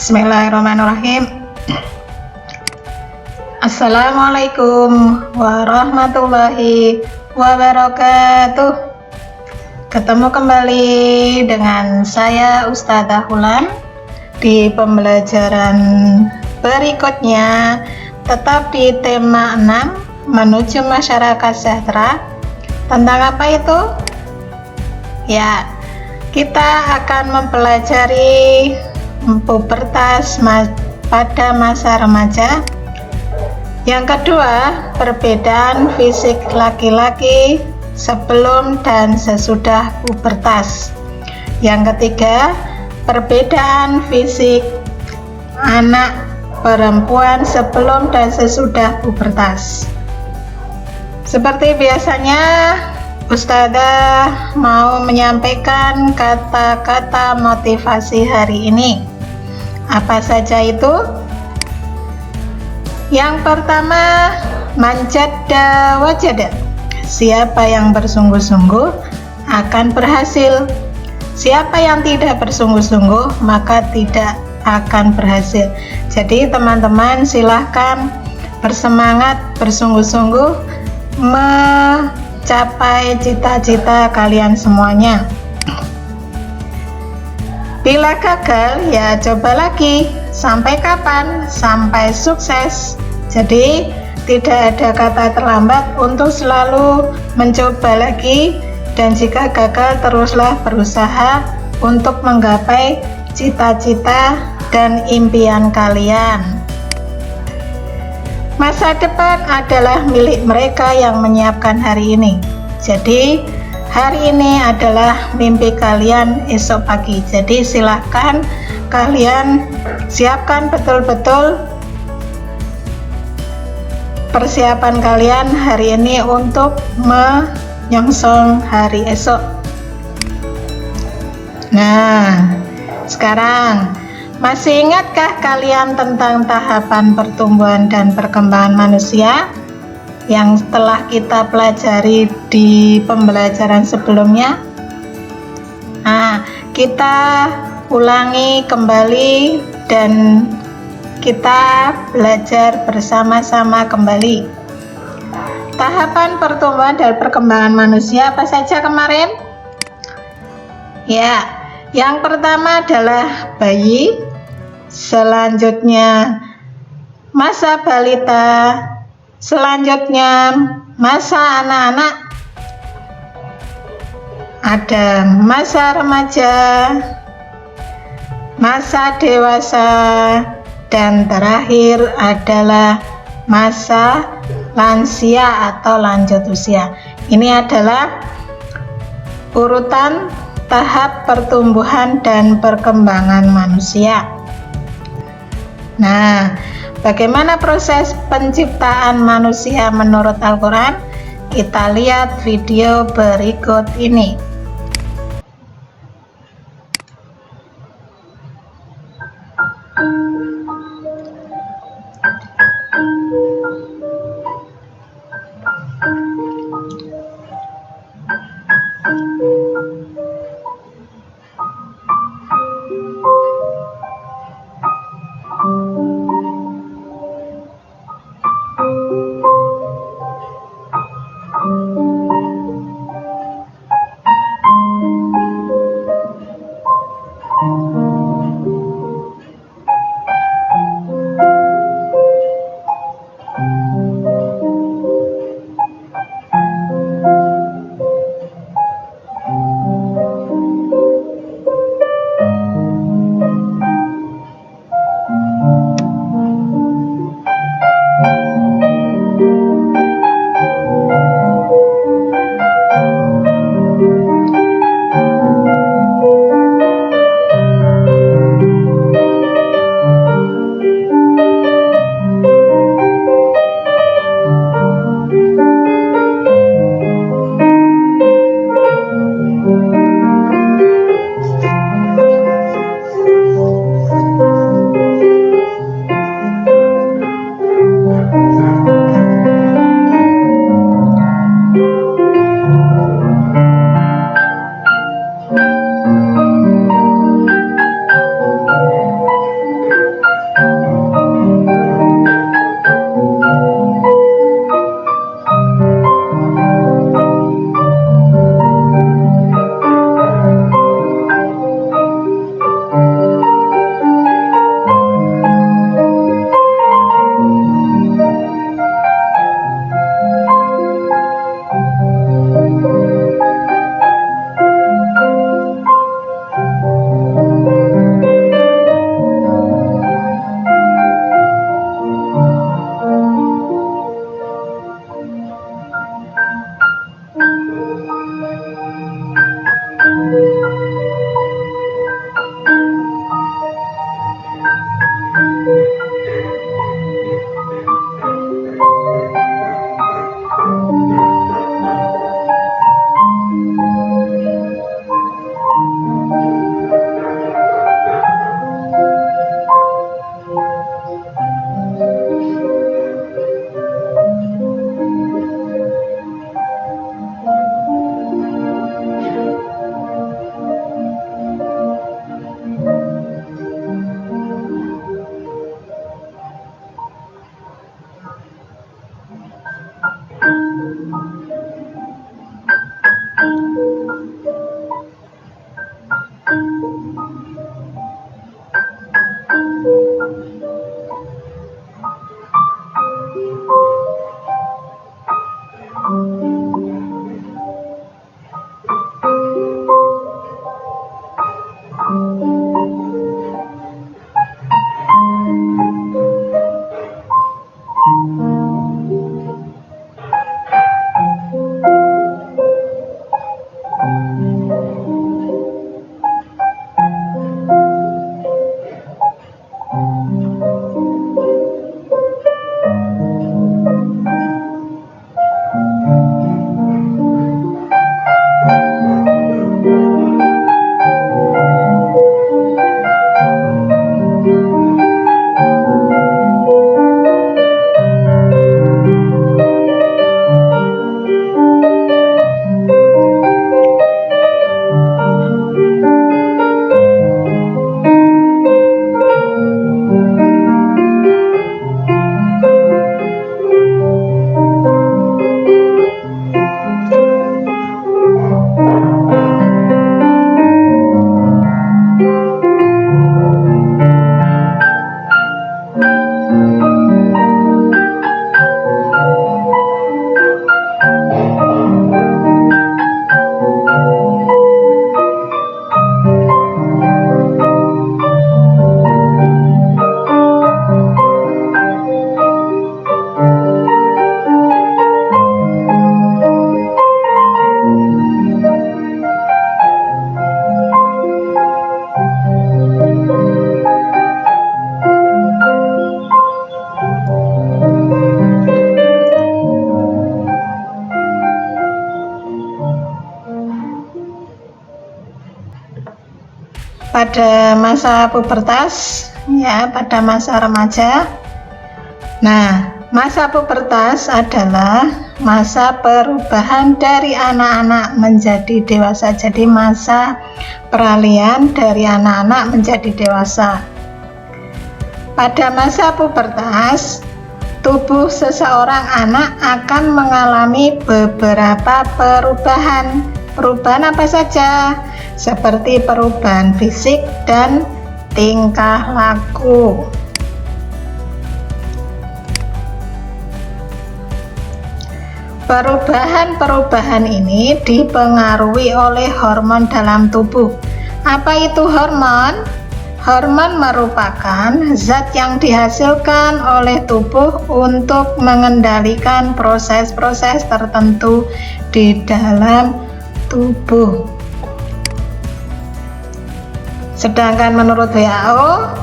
Bismillahirrahmanirrahim. Assalamualaikum warahmatullahi wabarakatuh. Ketemu kembali dengan saya Ustadzah Hulan di pembelajaran berikutnya, tetap di tema 6 menuju masyarakat sejahtera. Tentang apa itu? Ya, kita akan mempelajari pubertas pada masa remaja. Yang kedua, perbedaan fisik laki-laki sebelum dan sesudah pubertas. Yang ketiga, perbedaan fisik anak perempuan sebelum dan sesudah pubertas. Seperti biasanya, Ustadzah mau menyampaikan kata-kata motivasi hari ini. Apa saja itu? Yang pertama, manjada wajada. Siapa yang bersungguh-sungguh akan berhasil. Siapa yang tidak bersungguh-sungguh maka tidak akan berhasil. Jadi teman-teman silahkan bersemangat, bersungguh-sungguh mencapai cita-cita kalian semuanya. Bila gagal, ya coba lagi. Sampai kapan? Sampai sukses. Jadi tidak ada kata terlambat untuk selalu mencoba lagi, dan jika gagal teruslah berusaha untuk menggapai cita-cita dan impian kalian. Masa depan adalah milik mereka yang menyiapkan hari ini. Jadi hari ini adalah mimpi kalian esok pagi. Jadi silahkan kalian siapkan betul-betul persiapan kalian hari ini untuk menyongsong hari esok. Nah, sekarang masih ingatkah kalian tentang tahapan pertumbuhan dan perkembangan manusia yang telah kita pelajari di pembelajaran sebelumnya? Nah, kita ulangi kembali dan kita belajar bersama-sama kembali. Tahapan pertumbuhan dan perkembangan manusia apa saja kemarin? Ya, yang pertama adalah bayi, selanjutnya masa balita, selanjutnya masa anak-anak, ada masa remaja, masa dewasa, dan terakhir adalah masa lansia atau lanjut usia. Ini adalah urutan tahap pertumbuhan dan perkembangan manusia. Nah, bagaimana proses penciptaan manusia menurut Al-Quran? Kita lihat video berikut ini. pada masa pubertas, ya, pada masa remaja. Nah, masa pubertas adalah masa perubahan dari anak-anak menjadi dewasa. Jadi masa peralihan dari anak-anak menjadi dewasa. Pada masa pubertas, tubuh seseorang anak akan mengalami beberapa perubahan. Perubahan apa saja? Seperti perubahan fisik dan tingkah laku. Perubahan-perubahan ini dipengaruhi oleh hormon dalam tubuh. Apa itu hormon? Hormon merupakan zat yang dihasilkan oleh tubuh untuk mengendalikan proses-proses tertentu di dalam tubuh. Sedangkan menurut WHO,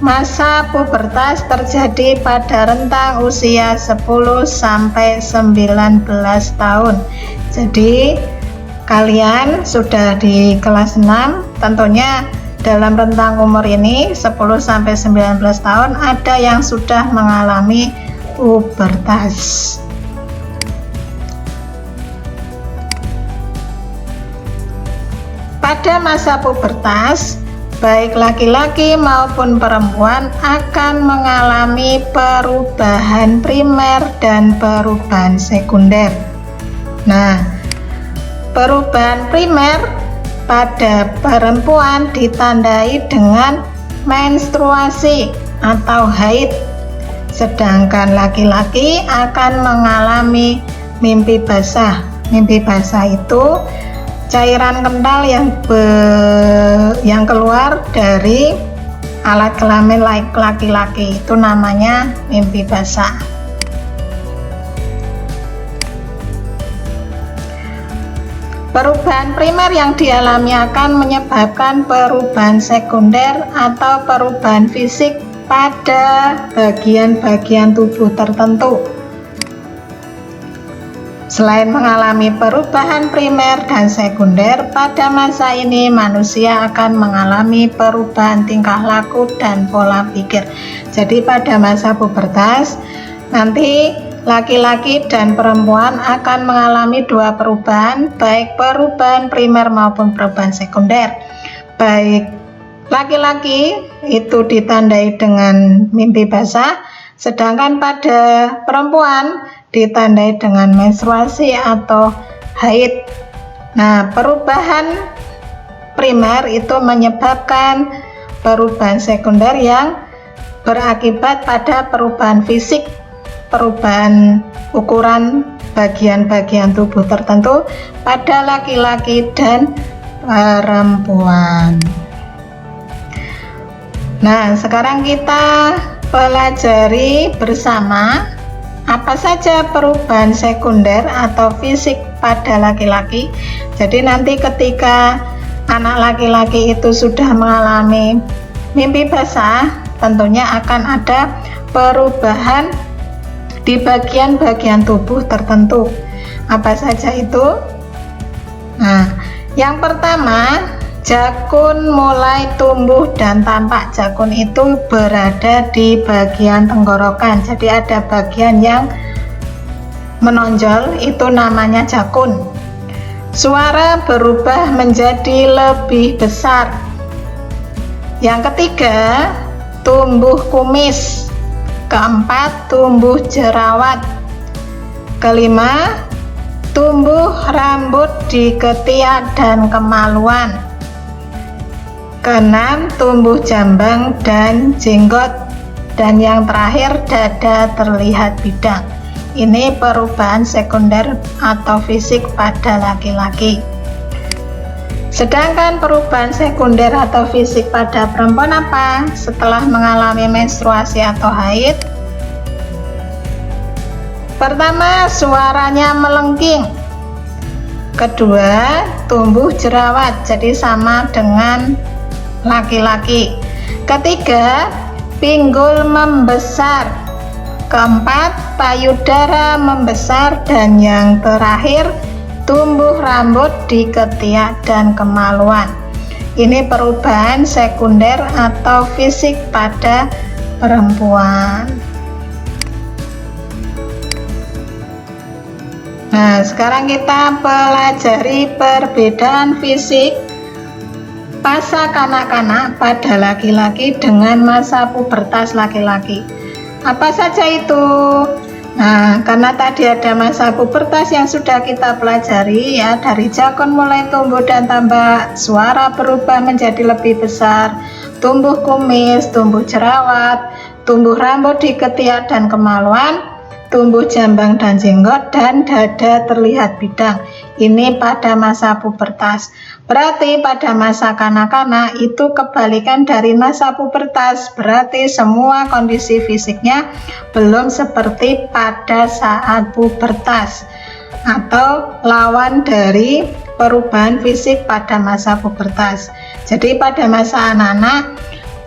masa pubertas terjadi pada rentang usia 10 sampai 19 tahun. Jadi kalian sudah di kelas 6, tentunya dalam rentang umur ini 10 sampai 19 tahun ada yang sudah mengalami pubertas. Pada masa pubertas, baik laki-laki maupun perempuan akan mengalami perubahan primer dan perubahan sekunder. Nah, perubahan primer pada perempuan ditandai dengan menstruasi atau haid, sedangkan laki-laki akan mengalami mimpi basah. Mimpi basah itu cairan kental yang keluar dari alat kelamin laki-laki, itu namanya mimpi basah. Perubahan primer yang dialami akan menyebabkan perubahan sekunder atau perubahan fisik pada bagian-bagian tubuh tertentu. Selain mengalami perubahan primer dan sekunder, pada masa ini manusia akan mengalami perubahan tingkah laku dan pola pikir. Jadi pada masa pubertas nanti laki-laki dan perempuan akan mengalami dua perubahan, baik perubahan primer maupun perubahan sekunder. Baik laki-laki itu ditandai dengan mimpi basah, sedangkan pada perempuan ditandai dengan menstruasi atau haid. Nah, perubahan primer itu menyebabkan perubahan sekunder yang berakibat pada perubahan fisik, perubahan ukuran bagian-bagian tubuh tertentu pada laki-laki dan perempuan. Nah, sekarang kita pelajari bersama apa saja perubahan sekunder atau fisik pada laki-laki. Jadi nanti ketika anak laki-laki itu sudah mengalami mimpi basah, tentunya akan ada perubahan di bagian-bagian tubuh tertentu. Apa saja itu? Nah, yang pertama, jakun mulai tumbuh dan tampak. Jakun itu berada di bagian tenggorokan. Jadi ada bagian yang menonjol, itu namanya jakun. Suara berubah menjadi lebih besar. Yang ketiga, tumbuh kumis. Keempat, tumbuh jerawat. Kelima, tumbuh rambut di ketiak dan kemaluan. Keenam, tumbuh jambang dan jenggot. Dan yang terakhir, dada terlihat bidang. Ini perubahan sekunder atau fisik pada laki-laki. Sedangkan perubahan sekunder atau fisik pada perempuan apa? Setelah mengalami menstruasi atau haid, pertama, suaranya melengking. Kedua, tumbuh jerawat, jadi sama dengan laki-laki. Ketiga, pinggul membesar. Keempat, payudara membesar. Dan yang terakhir, tumbuh rambut di ketiak dan kemaluan. Ini perubahan sekunder atau fisik pada perempuan. Nah, sekarang kita pelajari perbedaan fisik masa kanak-kanak pada laki-laki dengan masa pubertas laki-laki. Apa saja itu? Nah, karena tadi ada masa pubertas yang sudah kita pelajari ya, dari jakun mulai tumbuh dan tambah, suara berubah menjadi lebih besar, tumbuh kumis, tumbuh jerawat, tumbuh rambut di ketiak dan kemaluan, tumbuh jambang dan jenggot, dan dada terlihat bidang. Ini pada masa pubertas. Berarti pada masa kanak-kanak itu kebalikan dari masa pubertas. Berarti semua kondisi fisiknya belum seperti pada saat pubertas, atau lawan dari perubahan fisik pada masa pubertas. Jadi pada masa anak-anak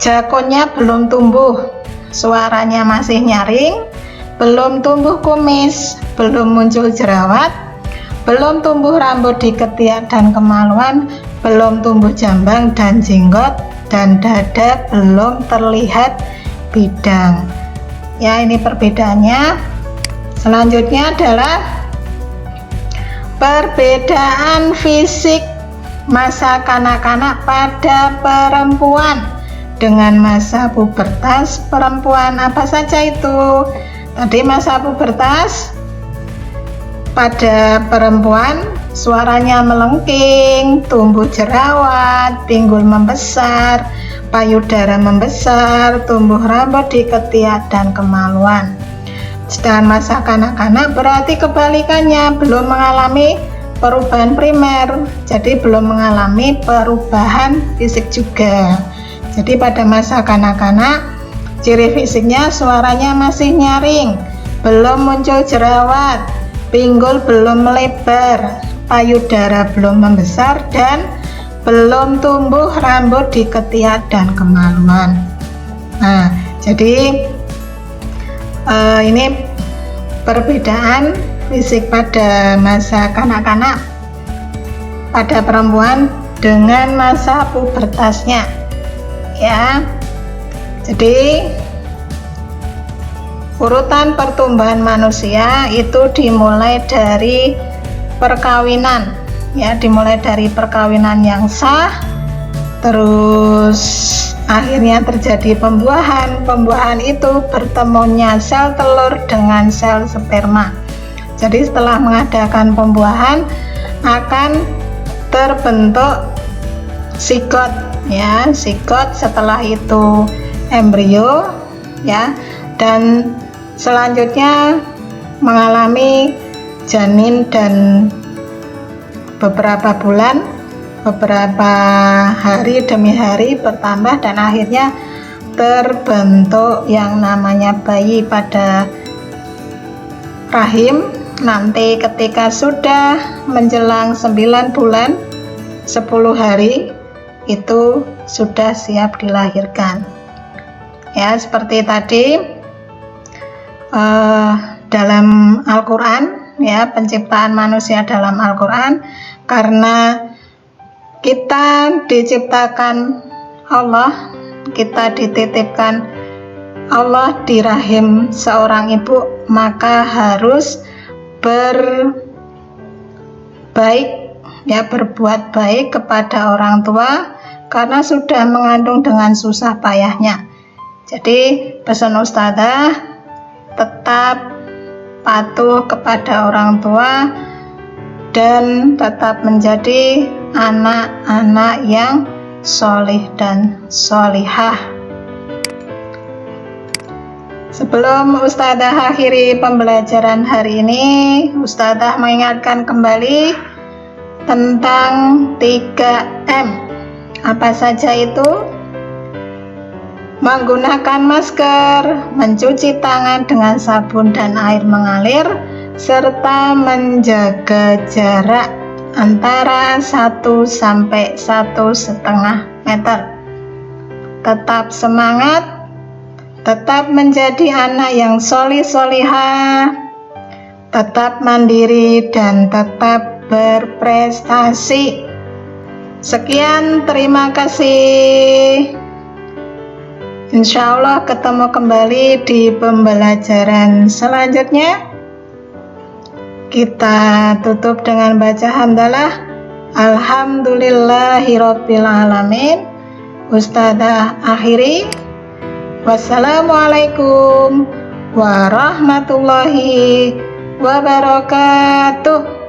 jakunnya belum tumbuh, suaranya masih nyaring, belum tumbuh kumis, belum muncul jerawat, belum tumbuh rambut di ketiak dan kemaluan, belum tumbuh jambang dan jenggot, dan dada belum terlihat bidang. Ya, ini perbedaannya. Selanjutnya adalah perbedaan fisik masa kanak-kanak pada perempuan dengan masa pubertas perempuan. Apa saja itu? Tadi masa pubertas pada perempuan suaranya melengking, tumbuh jerawat, pinggul membesar, payudara membesar, tumbuh rambut di ketiak dan kemaluan. Sedangkan masa kanak-kanak berarti kebalikannya, belum mengalami perubahan primer, jadi belum mengalami perubahan fisik juga. Jadi pada masa kanak-kanak ciri fisiknya suaranya masih nyaring, belum muncul jerawat, pinggul belum melebar, payudara belum membesar, dan belum tumbuh rambut di ketiak dan kemaluan. Nah, jadi ini perbedaan fisik pada masa kanak-kanak pada perempuan dengan masa pubertasnya, ya. Jadi urutan pertumbuhan manusia itu dimulai dari perkawinan, ya, dimulai dari perkawinan yang sah, terus akhirnya terjadi pembuahan. Pembuahan itu bertemunya sel telur dengan sel sperma. Jadi setelah mengadakan pembuahan akan terbentuk sigot, ya, sigot, setelah itu embrio, ya, dan selanjutnya mengalami janin dan beberapa bulan, beberapa hari demi hari bertambah, dan akhirnya terbentuk yang namanya bayi pada rahim. Nanti ketika sudah menjelang 9 bulan 10 hari itu sudah siap dilahirkan. Ya, seperti tadi dalam Al-Quran, ya, penciptaan manusia dalam Al-Quran, karena kita diciptakan Allah, kita dititipkan Allah di rahim seorang ibu, maka harus berbaik, ya, berbuat baik kepada orang tua karena sudah mengandung dengan susah payahnya. Jadi pesan Ustazah, tetap patuh kepada orang tua dan tetap menjadi anak-anak yang solih dan solihah. Sebelum Ustazah akhiri pembelajaran hari ini, Ustazah mengingatkan kembali tentang 3M. Apa saja itu? Menggunakan masker, mencuci tangan dengan sabun dan air mengalir, serta menjaga jarak antara 1 sampai 1,5 meter. Tetap semangat, tetap menjadi anak yang solih-solihah, tetap mandiri dan tetap berprestasi. Sekian, terima kasih. Insya Allah ketemu kembali di pembelajaran selanjutnya. Kita tutup dengan baca hamdalah. Alhamdulillahirabbil alamin. Ustadzah akhiri. Wassalamualaikum warahmatullahi wabarakatuh.